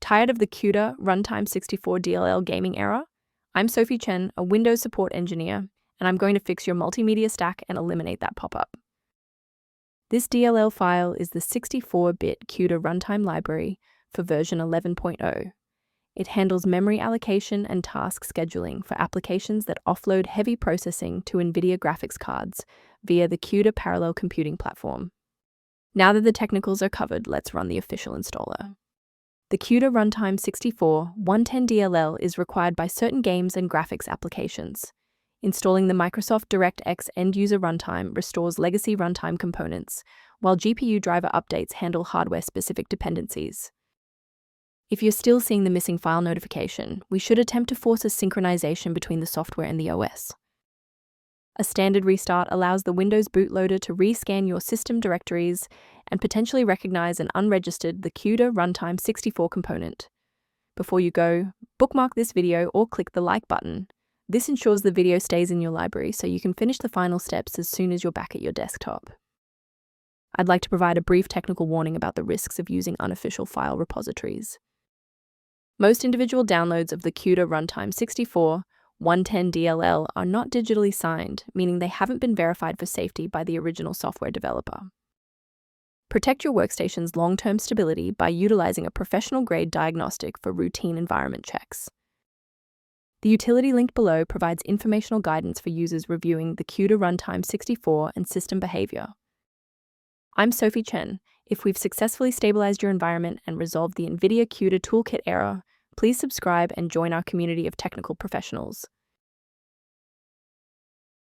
Tired of the CUDA Runtime 64 DLL gaming error? I'm Sophie Chen, a Windows support engineer, and I'm going to fix your multimedia stack and eliminate that pop-up. This DLL file is the 64-bit CUDA Runtime library for version 11.0. It handles memory allocation and task scheduling for applications that offload heavy processing to NVIDIA graphics cards via the CUDA parallel computing platform. Now that the technicals are covered, let's run the official installer. The CUDA Runtime 64 110 DLL is required by certain games and graphics applications. Installing the Microsoft DirectX end-user runtime restores legacy runtime components, while GPU driver updates handle hardware-specific dependencies. If you're still seeing the missing file notification, we should attempt to force a synchronization between the software and the OS. A standard restart allows the Windows bootloader to rescan your system directories and potentially recognize an unregistered the CUDA Runtime 64 component. Before you go, bookmark this video or click the like button. This ensures the video stays in your library so you can finish the final steps as soon as you're back at your desktop. I'd like to provide a brief technical warning about the risks of using unofficial file repositories. Most individual downloads of the CUDA Runtime 64 110 DLL are not digitally signed, meaning they haven't been verified for safety by the original software developer. Protect your workstation's long-term stability by utilizing a professional-grade diagnostic for routine environment checks. The utility linked below provides informational guidance for users reviewing the CUDA Runtime 64 and system behavior. I'm Sophie Chen. If we've successfully stabilized your environment and resolved the NVIDIA CUDA Toolkit error, please subscribe and join our community of technical professionals.